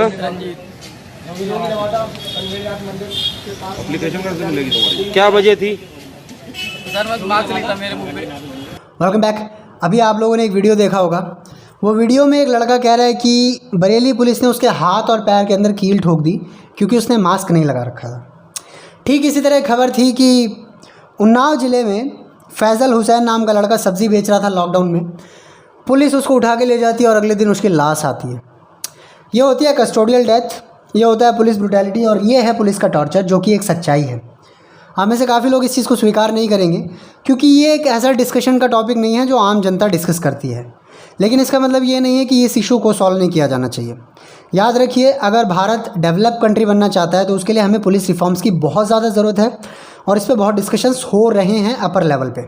तुम्हारा? रंजीत। एप्लीकेशन कैसे मिलेगी तुम्हारी? क्या वजह थी? सर बस बात चली था मेरे मुंह पे। Welcome back. अभी आप लोगों ने एक वीडियो देखा होगा। वो वीडियो में एक लड़का कह रहा है कि बरेली पुलिस ने उसके हाथ और पैर के अंदर कील ठोक दी क्योंकि उसने मास्क नहीं लगा रखा था। ठीक इसी तरह एक खबर थी कि उन्नाव ज़िले में फैज़ल हुसैन नाम का लड़का सब्ज़ी बेच रहा था लॉकडाउन में। पुलिस उसको उठा के ले जाती है और अगले दिन उसकी लाश आती है। ये होती है कस्टोडियल डेथ, ये होता है पुलिस ब्रुटैलिटी और ये है पुलिस का टॉर्चर, जो कि एक सच्चाई है। हम में से काफ़ी लोग इस चीज़ को स्वीकार नहीं करेंगे क्योंकि ये एक ऐसा डिस्कशन का टॉपिक नहीं है जो आम जनता डिस्कस करती है। लेकिन इसका मतलब ये नहीं है कि इस इशू को सॉल्व नहीं किया जाना चाहिए। याद रखिए, अगर भारत डेवलप कंट्री बनना चाहता है तो उसके लिए हमें पुलिस रिफॉर्म्स की बहुत ज़्यादा ज़रूरत है और इस पर बहुत डिस्कशंस हो रहे हैं अपर लेवल पे।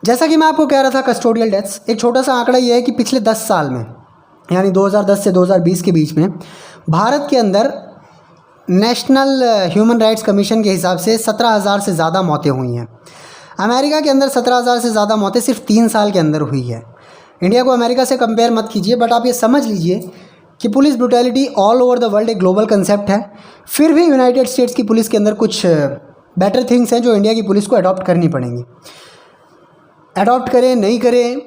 जैसा कि मैं आपको कह रहा था, कस्टोडियल डेथ्स, एक छोटा सा आंकड़ा ये है कि पिछले 10 साल में, यानी 2010 से 2020 के बीच में, भारत के अंदर नेशनल ह्यूमन राइट्स कमीशन के हिसाब से 17,000 से ज़्यादा मौतें हुई हैं। अमेरिका के अंदर 17,000 से ज़्यादा मौतें सिर्फ 3 साल के अंदर हुई है। इंडिया को अमेरिका से कंपेयर मत कीजिए, बट आप ये समझ लीजिए कि police brutality all over the world एक ग्लोबल कंसेप्ट है। फिर भी यूनाइटेड स्टेट्स की पुलिस के अंदर कुछ बेटर थिंग्स हैं जो इंडिया की पुलिस को अडॉप्ट करनी पड़ेंगी। अडॉप्ट करें नहीं करें,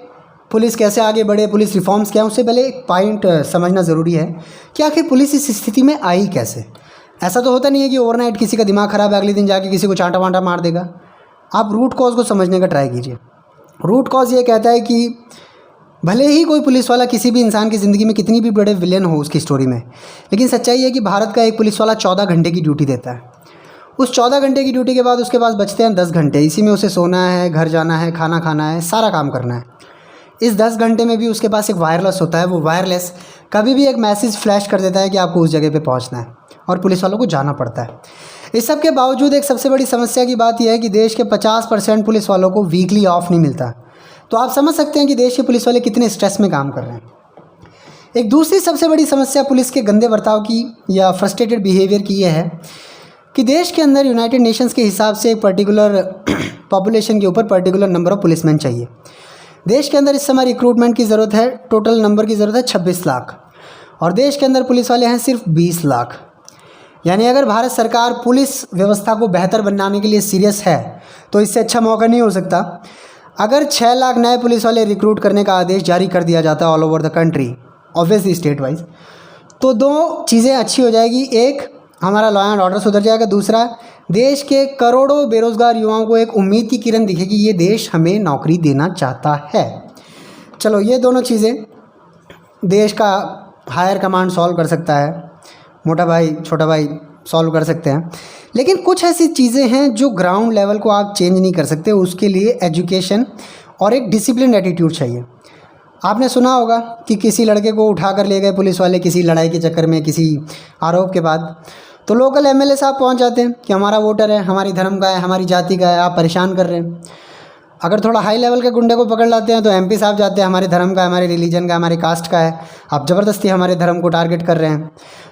पुलिस कैसे आगे बढ़े, पुलिस रिफॉर्म्स क्या हैं, उससे पहले एक पॉइंट समझना ज़रूरी है कि आखिर पुलिस इस स्थिति में आई कैसे। ऐसा तो होता नहीं है कि ओवरनाइट किसी का दिमाग ख़राब है, अगले दिन जाके किसी को चांटा वांटा मार देगा। आप रूट कॉज को समझने का ट्राई कीजिए। रूट कॉज ये कहता है कि भले ही कोई पुलिस वाला किसी भी इंसान की ज़िंदगी में कितनी भी बड़े विलेन हो उसकी स्टोरी में, लेकिन सच्चाई है कि भारत का एक पुलिस वाला 14 घंटे की ड्यूटी देता है। उस 14 घंटे की ड्यूटी के बाद उसके पास बचते हैं 10 घंटे। इसी में उसे सोना है, घर जाना है, खाना खाना है, सारा काम करना है। इस 10 घंटे में भी उसके पास एक वायरलेस होता है। वो वायरलेस कभी भी एक मैसेज फ्लैश कर देता है कि आपको उस जगह पे पहुंचना है और पुलिस वालों को जाना पड़ता है। इस सब के बावजूद एक सबसे बड़ी समस्या की बात यह है कि देश के 50% पुलिस वालों को वीकली ऑफ नहीं मिलता। तो आप समझ सकते हैं कि देश के पुलिस वाले कितने स्ट्रेस में काम कर रहे हैं। एक दूसरी सबसे बड़ी समस्या पुलिस के गंदे बर्ताव की या फ्रस्ट्रेटेड बिहेवियर की यह है कि देश के अंदर यूनाइटेड नेशंस के हिसाब से एक पर्टिकुलर पॉपुलेशन के ऊपर पर्टिकुलर नंबर ऑफ पुलिसमैन चाहिए। देश के अंदर इस समय रिक्रूटमेंट की ज़रूरत है, टोटल नंबर की ज़रूरत है 26 लाख और देश के अंदर पुलिस वाले हैं सिर्फ 20 लाख। यानी अगर भारत सरकार पुलिस व्यवस्था को बेहतर बनाने के लिए सीरियस है तो इससे अच्छा मौका नहीं हो सकता। अगर 6 लाख नए पुलिस वाले रिक्रूट करने का आदेश जारी कर दिया जाता है all over the country, obviously state wise, तो 2 चीज़ें अच्छी हो जाएगी। एक, हमारा लॉ एंड ऑर्डर सुधर जाएगा। दूसरा, देश के करोड़ों बेरोज़गार युवाओं को एक उम्मीद की किरण दिखेगी, ये देश हमें नौकरी देना चाहता है। चलो, ये दोनों चीज़ें देश का हायर कमांड सॉल्व कर सकता है, मोटा भाई छोटा भाई सॉल्व कर सकते हैं। लेकिन कुछ ऐसी चीज़ें हैं जो ग्राउंड लेवल को आप चेंज नहीं कर सकते। उसके लिए एजुकेशन और एक डिसिप्लिन एटीट्यूड चाहिए। आपने सुना होगा कि किसी लड़के को उठा कर ले गए पुलिस वाले किसी लड़ाई के चक्कर में, किसी आरोप के बाद, तो लोकल एमएलए साहब पहुंच जाते हैं कि हमारा वोटर है, हमारी धर्म का है, हमारी जाति का है, आप परेशान कर रहे हैं। अगर थोड़ा हाई लेवल के गुंडे को पकड़ लाते हैं तो एमपी साहब जाते हैं, हमारे धर्म का है, हमारे रिलीजन का, हमारे कास्ट का है, आप ज़बरदस्ती हमारे धर्म को टारगेट कर रहे हैं।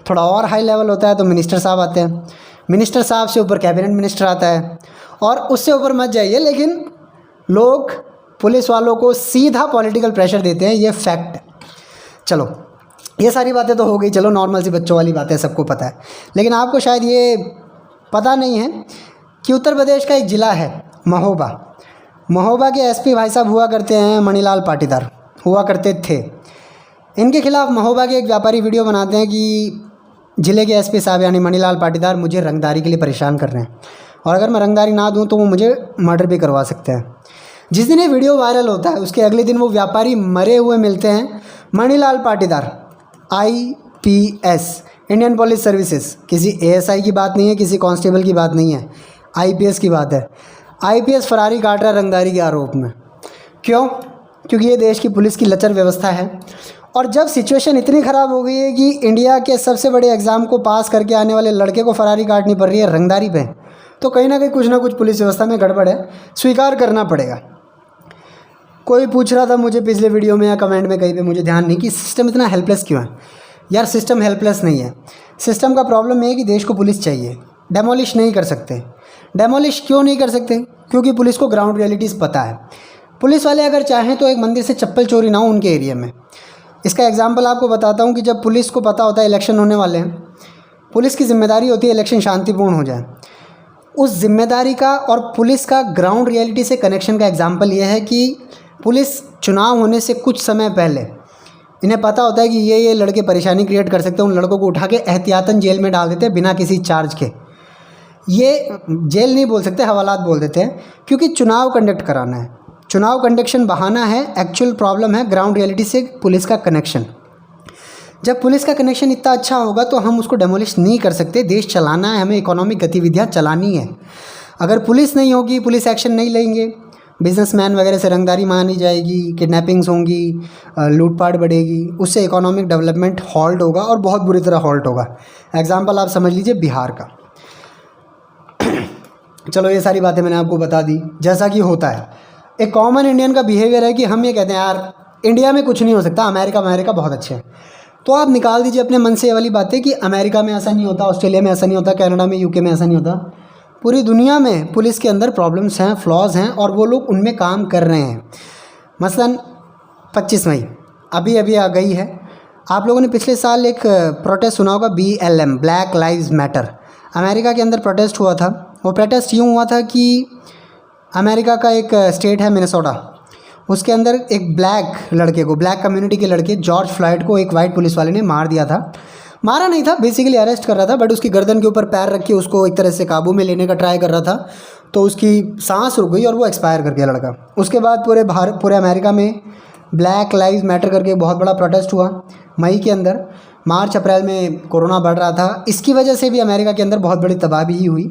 थोड़ा और हाई लेवल होता है तो मिनिस्टर साहब आते हैं, मिनिस्टर साहब से ऊपर कैबिनेट मिनिस्टर आता है और उससे ऊपर मत जाइए, लेकिन लोग पुलिस वालों को सीधा पॉलिटिकल प्रेशर देते हैं, ये फैक्ट है। चलो, ये सारी बातें तो हो गई, चलो नॉर्मल सी बच्चों वाली बातें सबको पता है। लेकिन आपको शायद ये पता नहीं है कि उत्तर प्रदेश का एक ज़िला है महोबा। महोबा के एसपी भाई साहब हुआ करते हैं मणिलाल पाटीदार, हुआ करते थे। इनके खिलाफ महोबा के एक व्यापारी वीडियो बनाते हैं कि ज़िले के एसपी साहब यानी मणिलाल पाटीदार मुझे रंगदारी के लिए परेशान कर रहे हैं और अगर मैं रंगदारी ना दूं तो वो मुझे मर्डर भी करवा सकते हैं। जिस दिन ये वीडियो वायरल होता है उसके अगले दिन वो व्यापारी मरे हुए मिलते हैं। Manilal Patidar IPS, Indian police services, किसी ASI की बात नहीं है, किसी कांस्टेबल की बात नहीं है, IPS की बात है। IPS फरारी काट रहा है रंगदारी के आरोप में। क्यों? क्योंकि ये देश की पुलिस की लचर व्यवस्था है। और जब सिचुएशन इतनी ख़राब हो गई है कि इंडिया के सबसे बड़े एग्ज़ाम को पास करके आने वाले लड़के को फरारी काटनी पड़ रही है रंगदारी पे, तो कहीं ना कुछ पुलिस व्यवस्था में गड़बड़ है, स्वीकार करना पड़ेगा। कोई पूछ रहा था मुझे पिछले वीडियो में या कमेंट में कहीं पे, मुझे ध्यान नहीं, कि सिस्टम इतना हेल्पलेस क्यों है। यार, सिस्टम हेल्पलेस नहीं है। सिस्टम का प्रॉब्लम ये है कि देश को पुलिस चाहिए, डेमोलिश नहीं कर सकते। डेमोलिश क्यों नहीं कर सकते? क्योंकि पुलिस को ग्राउंड रियलिटीज़ पता है। पुलिस वाले अगर चाहें तो एक मंदिर से चप्पल चोरी ना हो उनके एरिया में, इसका एग्जांपल आपको बताता हूँ कि जब पुलिस को पता होता है इलेक्शन होने वाले हैं, पुलिस की जिम्मेदारी होती है इलेक्शन शांतिपूर्ण हो जाए। उस जिम्मेदारी का और पुलिस का ग्राउंड रियलिटी से कनेक्शन का एग्जांपल ये है कि पुलिस चुनाव होने से कुछ समय पहले इन्हें पता होता है कि ये लड़के परेशानी क्रिएट कर सकते हैं, उन लड़कों को उठा के एहतियातन जेल में डाल देते हैं बिना किसी चार्ज के। ये जेल नहीं बोल सकते, हवालात बोल देते हैं, क्योंकि चुनाव कंडक्ट कराना है। चुनाव कंडक्शन बहाना है, एक्चुअल प्रॉब्लम है ग्राउंड रियलिटी से पुलिस का कनेक्शन। जब पुलिस का कनेक्शन इतना अच्छा होगा तो हम उसको डेमोलिश नहीं कर सकते। देश चलाना है, हमें इकोनॉमिक गतिविधियाँ चलानी है। अगर पुलिस नहीं होगी, पुलिस एक्शन नहीं लेंगे, बिजनेसमैन वगैरह से रंगदारी मानी जाएगी, किडनैपिंग्स होंगी, लूटपाट बढ़ेगी, उससे इकोनॉमिक डेवलपमेंट हॉल्ट होगा और बहुत बुरी तरह हॉल्ट होगा। एग्जाम्पल आप समझ लीजिए बिहार का। चलो ये सारी बातें मैंने आपको बता दी। जैसा कि होता है, एक कॉमन इंडियन का बिहेवियर है कि हम ये कहते हैं यार इंडिया में कुछ नहीं हो सकता, अमेरिका बहुत अच्छे हैं। तो आप निकाल दीजिए अपने मन से ये वाली बातें कि अमेरिका में ऐसा नहीं होता, ऑस्ट्रेलिया में ऐसा नहीं होता, कनाडा में, यूके में ऐसा नहीं होता। पूरी दुनिया में पुलिस के अंदर प्रॉब्लम्स हैं, फ्लॉज हैं, और वो लोग उनमें काम कर रहे हैं। मसलन 25 मई अभी आ गई है। आप लोगों ने पिछले साल एक प्रोटेस्ट सुना होगा, BLM, black lives matter. America के अंदर प्रोटेस्ट हुआ था। वो प्रोटेस्ट यूँ हुआ था कि अमेरिका का एक स्टेट है मिनेसोटा, उसके अंदर एक ब्लैक लड़के को, ब्लैक कम्युनिटी के लड़के जॉर्ज फ्लॉयड को एक वाइट पुलिस वाले ने मार दिया था। मारा नहीं था, बेसिकली अरेस्ट कर रहा था, बट उसकी गर्दन के ऊपर पैर रख के उसको एक तरह से काबू में लेने का ट्राई कर रहा था। तो उसकी सांस रुक गई और वो एक्सपायर कर गया लड़का। उसके बाद पूरे अमेरिका में ब्लैक लाइव्स मैटर करके बहुत बड़ा प्रोटेस्ट हुआ मई के अंदर। मार्च अप्रैल में कोरोना बढ़ रहा था, इसकी वजह से भी अमेरिका के अंदर बहुत बड़ी तबाही हुई।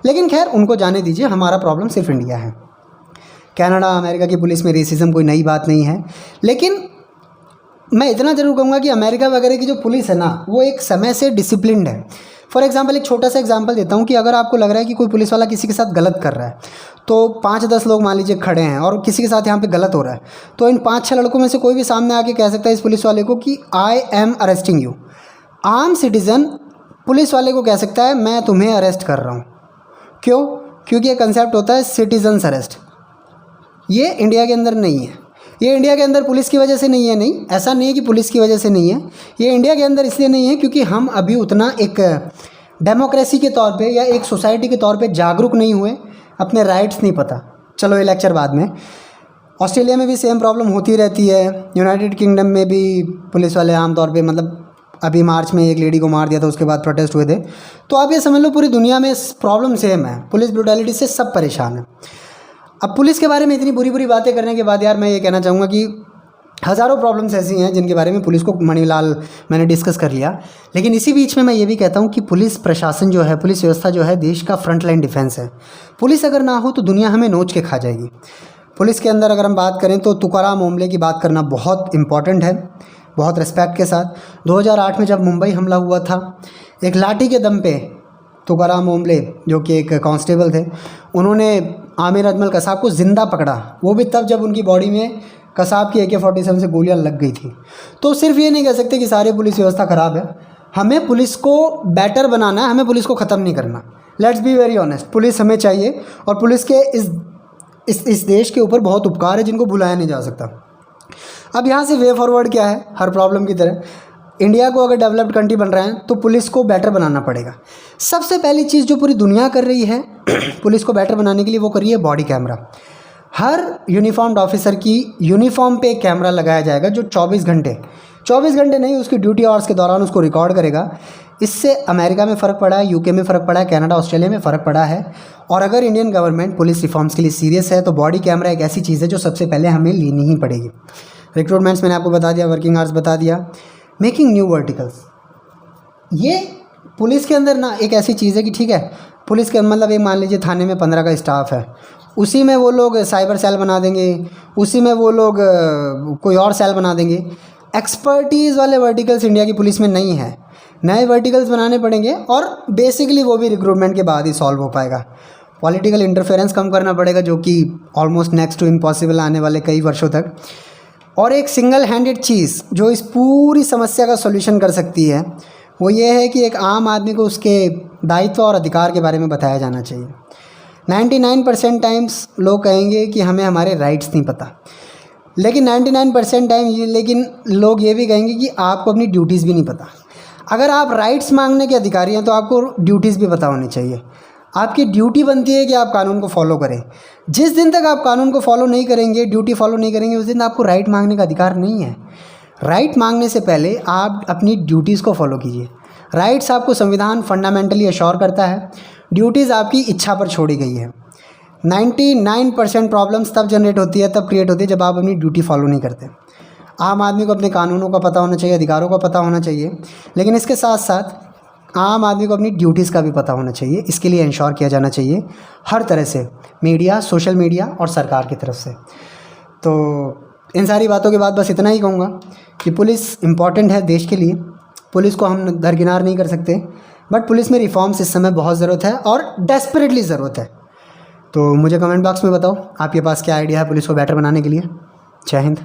लेकिन खैर उनको जाने दीजिए, हमारा प्रॉब्लम सिर्फ इंडिया है। कनाडा, अमेरिका की पुलिस में रेसिज्म कोई नई बात नहीं है। लेकिन मैं इतना ज़रूर कहूँगा कि अमेरिका वगैरह की जो पुलिस है ना, वो एक समय से डिसिप्लिन्ड है। फॉर एग्जांपल एक छोटा सा एग्जांपल देता हूँ कि अगर आपको लग रहा है कि कोई पुलिस वाला किसी के साथ गलत कर रहा है, तो 5-10 लोग मान लीजिए खड़े हैं और किसी के साथ यहाँ पे गलत हो रहा है, तो इन 5-6 लड़कों में से कोई भी सामने आके कह सकता है इस पुलिस वाले को कि आई एम अरेस्टिंग यू। आम सिटीज़न पुलिस वाले को कह सकता है मैं तुम्हें अरेस्ट कर रहा हूँ। क्यों? क्योंकि ये कंसेप्ट होता है सिटीजन्स अरेस्ट। ये इंडिया के अंदर नहीं है। ये इंडिया के अंदर पुलिस की वजह से नहीं है, नहीं, ऐसा नहीं है कि पुलिस की वजह से नहीं है। ये इंडिया के अंदर इसलिए नहीं है क्योंकि हम अभी उतना एक डेमोक्रेसी के तौर पे या एक सोसाइटी के तौर पे जागरूक नहीं हुए, अपने राइट्स नहीं पता। चलो ये लेक्चर बाद में। ऑस्ट्रेलिया में भी सेम प्रॉब्लम होती रहती है, यूनाइटेड किंगडम में भी पुलिस वाले आमतौर पे, मतलब अभी मार्च में एक लेडी को मार दिया था, उसके बाद प्रोटेस्ट हुए थे। तो आप ये समझ लो पूरी दुनिया में प्रॉब्लम सेम है, पुलिस ब्रूटैलिटी से सब परेशान है। अब पुलिस के बारे में इतनी बुरी बातें करने के बाद यार मैं ये कहना चाहूँगा कि हज़ारों प्रॉब्लम्स ऐसी हैं जिनके बारे में पुलिस को मणिलाल मैंने डिस्कस कर लिया। लेकिन इसी बीच में मैं ये भी कहता हूँ कि पुलिस प्रशासन जो है, पुलिस व्यवस्था जो है, देश का फ्रंट लाइन डिफेंस है। पुलिस अगर ना हो तो दुनिया हमें नोच के खा जाएगी। पुलिस के अंदर अगर हम बात करें तो तुकाराम ओमले की बात करना बहुत इम्पॉर्टेंट है, बहुत रिस्पेक्ट के साथ। 2008 में जब मुंबई हमला हुआ था, एक लाठी के दम पे तुकाराम ओमले जो कि एक कांस्टेबल थे, उन्होंने आमिर अजमल कसाब को ज़िंदा पकड़ा। वो भी तब जब उनकी बॉडी में कसाब की AK-47 से गोलियां लग गई थी। तो सिर्फ ये नहीं कह सकते कि सारी पुलिस व्यवस्था ख़राब है। हमें पुलिस को बेटर बनाना है, हमें पुलिस को ख़त्म नहीं करना। Let's be very honest, police हमें चाहिए और पुलिस के इस देश के ऊपर बहुत उपकार है जिनको भुलाया नहीं जा सकता। अब यहाँ से वे फॉरवर्ड क्या है, हर प्रॉब्लम की तरह इंडिया को अगर डेवलप्ड कंट्री बन रहा है तो पुलिस को बेटर बनाना पड़ेगा। सबसे पहली चीज़ जो पूरी दुनिया कर रही है पुलिस को बेटर बनाने के लिए, वो कर रही है बॉडी कैमरा। हर यूनिफॉर्म्ड ऑफिसर की यूनिफॉर्म पे एक कैमरा लगाया जाएगा जो 24 घंटे नहीं, उसकी ड्यूटी आवर्स के दौरान उसको रिकॉर्ड करेगा। इससे अमेरिका में फ़र्क पड़ा है, यूके में फ़र्क पड़ा है, कनाडा, ऑस्ट्रेलिया में फ़र्क पड़ा है। और अगर इंडियन गवर्नमेंट पुलिस रिफॉर्म्स के लिए सीरियस है तो बॉडी कैमरा एक ऐसी चीज़ है जो सबसे पहले हमें लेनी ही पड़ेगी। रिक्रूटमेंट्स मैंने आपको बता दिया, वर्किंग आवर्स बता दिया, मेकिंग न्यू वर्टिकल्स। ये पुलिस के अंदर ना एक ऐसी चीज़ है कि ठीक है, पुलिस के मतलब एक मान लीजिए थाने में 15 का स्टाफ है, उसी में वो लोग साइबर सेल बना देंगे, उसी में वो लोग कोई और सेल बना देंगे। एक्सपर्टीज़ वाले वर्टिकल्स इंडिया की पुलिस में नहीं है, नए वर्टिकल्स बनाने पड़ेंगे और बेसिकली वो भी रिक्रूटमेंट के बाद ही सॉल्व हो पाएगा। पॉलिटिकल इंटरफेरेंस कम करना पड़ेगा जो कि ऑलमोस्ट नेक्स्ट टू इम्पॉसिबल आने वाले कई वर्षों तक। और एक सिंगल हैंडेड चीज़ जो इस पूरी समस्या का सॉल्यूशन कर सकती है वो ये है कि एक आम आदमी को उसके दायित्व और अधिकार के बारे में बताया जाना चाहिए। 99% टाइम्स लोग कहेंगे कि हमें हमारे राइट्स नहीं पता, लेकिन 99% टाइम ये लेकिन लोग ये भी कहेंगे कि आपको अपनी ड्यूटीज़ भी नहीं पता। अगर आप राइट्स मांगने के अधिकारी हैं तो आपको ड्यूटीज़ भी पता होनी चाहिए। आपकी ड्यूटी बनती है कि आप कानून को फॉलो करें। जिस दिन तक आप कानून को फॉलो नहीं करेंगे, ड्यूटी फॉलो नहीं करेंगे, उस दिन आपको राइट मांगने का अधिकार नहीं है। राइट मांगने से पहले आप अपनी ड्यूटीज़ को फॉलो कीजिए। राइट्स आपको संविधान फंडामेंटली अश्योर करता है, ड्यूटीज़ आपकी इच्छा पर छोड़ी गई है। 99% प्रॉब्लम्स तब जनरेट होती है, तब क्रिएट होती है जब आप अपनी ड्यूटी फॉलो नहीं करते। आम आदमी को अपने कानूनों का पता होना चाहिए, अधिकारों का पता होना चाहिए, लेकिन इसके साथ साथ आम आदमी को अपनी ड्यूटीज़ का भी पता होना चाहिए। इसके लिए इंश्योर किया जाना चाहिए हर तरह से, मीडिया, सोशल मीडिया और सरकार की तरफ से। तो इन सारी बातों के बाद बस इतना ही कहूँगा कि पुलिस इम्पॉर्टेंट है देश के लिए। पुलिस को हम दरकिनार नहीं कर सकते, बट पुलिस में रिफॉर्म्स इस समय बहुत ज़रूरत है और डेस्परेटली ज़रूरत है। तो मुझे कमेंट बॉक्स में बताओ आपके पास क्या आइडिया है पुलिस को बेटर बनाने के लिए। जय हिंद।